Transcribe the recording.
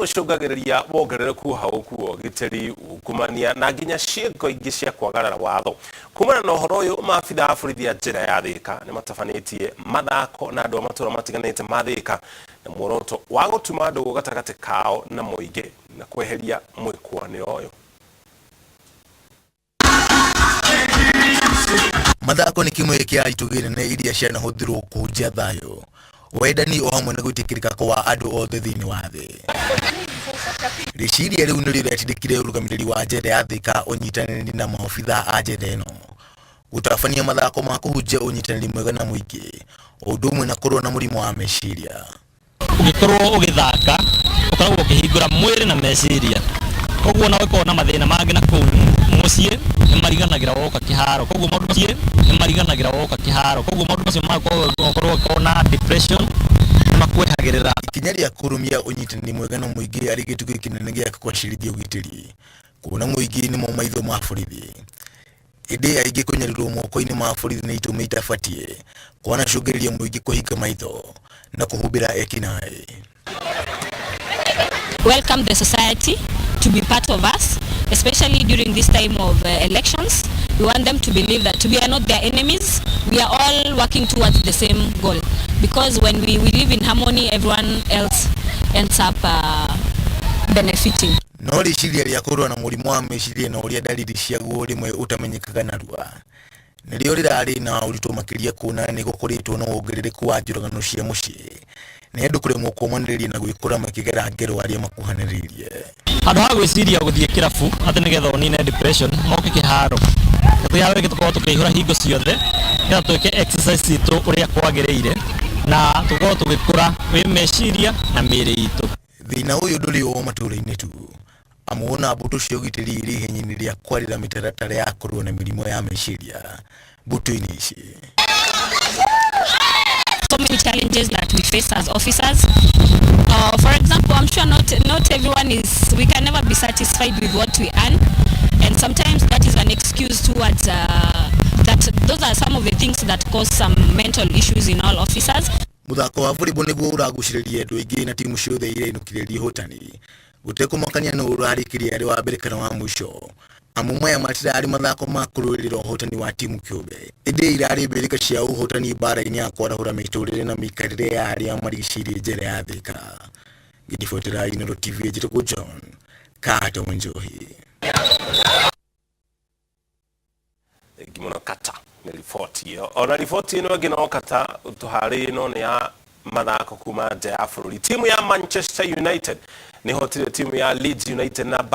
ucungagiria wongerereku haukuo giteri ukumania na nginya ciĩko ingĩ cia kwagarara watho. Kumana na ũhoro ũyũ, maabitha a borithi a njĩra ya Thika nĩ matabanĩtie mathako na andũ a matũũra matiganĩte ma Thika na muoroto wa gũtuma andũ gatagatĩ kao na mũingĩ na kweheria mwĩkwanĩro ũyũ. Mathako nĩ kimwe kĩa itugĩ nene iria cianahũthĩrwo kũhunjia thayũ, wendani o hamwe na gwĩtĩkĩrĩka kwa andũ othe thĩinĩ wa thĩ. Rĩciria rĩu nĩrĩo rĩatindĩkire ũrũgamĩrĩri wa njĩra ya Thika ũnyitanĩri na maobitha a njĩra ĩno gũtabania mathako ma kũhunjia ũnyitanĩri mwega na mũingĩ, ũndũ ũmwe na kũrũa na mũrimũ wa meciria. Ũgĩkorwo ũgĩthaka ũkoragwo ũkĩhingũra mwĩrĩ na meciria, koguo na ũkorwo na mathĩna mangĩ na kũu mũciĩ nĩ mariganagĩra woka kĩharo, koguo maũndũ macio nĩ mariganagĩra woka kĩharo, koguo maũndũ macio magakorwo na depression makwehagĩrĩra. Ikinya rĩa kũrũmia ũnyitanĩri mwega na mũingĩ arĩ gĩtugĩ kĩnene gĩa kũgacĩrithia ũgitĩri, kuona mũingĩ nĩ mo maitho ma borithi. Ĩndĩ aingĩ kũnyarirwo moko-inĩ ma borithi nĩ itũmi itabatie, kuona cũngĩrĩria mũingĩ kũhinga maitho na kũhumbĩra ekinaĩ. Welcome the society to be part of us, especially during this time of elections. We want them to believe that we are not their enemies. We are all working towards the same goal. Because when we live in harmony, everyone else ends up benefiting. No rĩciria rĩa kũrũa na mũrimũ wa meciria na ũrĩa dalili ciaguo rĩmwe ũtamenyekaga narua nĩrĩo rĩrarĩ na ũritũ makĩria, kuona nĩ gũkoretwo na wongerereku wa njũragano cia mũciĩ nĩ andũ kũremwo kũmanĩrĩria na gwĩkũra makĩgera ngero arĩa makuhanĩrĩirie. Andũ ha gwĩciria gũthiĩ kĩrabu atĩ nĩgetha ũnine depression moke kĩharo, tũyawe tũkorwo tũkĩihũra hingo ciothe nĩgetha twĩke exercise itũ ũrĩa kwagĩrĩire na tũkorwo tũgĩkũra wĩ meciria na mĩĩrĩ itũ. Thĩna ũyũ ndũrĩ o matũũra-inĩ tu, amu na mbũtũ cia ũgitĩri irĩ ihenya-inĩ rĩa kwarĩra mĩtaratara ya kũrũa na mĩrimũ ya meciria mbũtũ-inĩ ici. So many challenges that we face as officers. For example, I'm sure not everyone we can never be satisfied with what we earn, and sometimes that is an excuse towards those are some of the things that cause some mental issues in all officers. Muthako wa volleyball nĩguo ũragucĩrĩria andũ aingĩ na timu ciothe iria inũkĩrĩria ihotani, gũtekũmakania nũ ũrarĩkĩria arĩ wa mbere kana wa mũico, amu maya matirarĩ mathako ma kũrũĩrĩra ũhotani wa timu kĩũmbe, ĩndĩ irarĩ mbĩrĩka cia ũhotani mbara-inĩ ya kwarahũra mĩtũrĩre na mĩikarĩre ya arĩa marigicĩirie njĩra ya Thika. Ngĩribotera Inooro TV, njĩtagwo John Kato Njohi. Gimono kata nĩ riboti ĩyo. Ona riboti ĩno ĩngĩ no kata tũharĩ ĩno nĩ ya mathako kuma nja ya bũrũri. Timu ya Manchester United nĩ hotire timu ya Leeds United na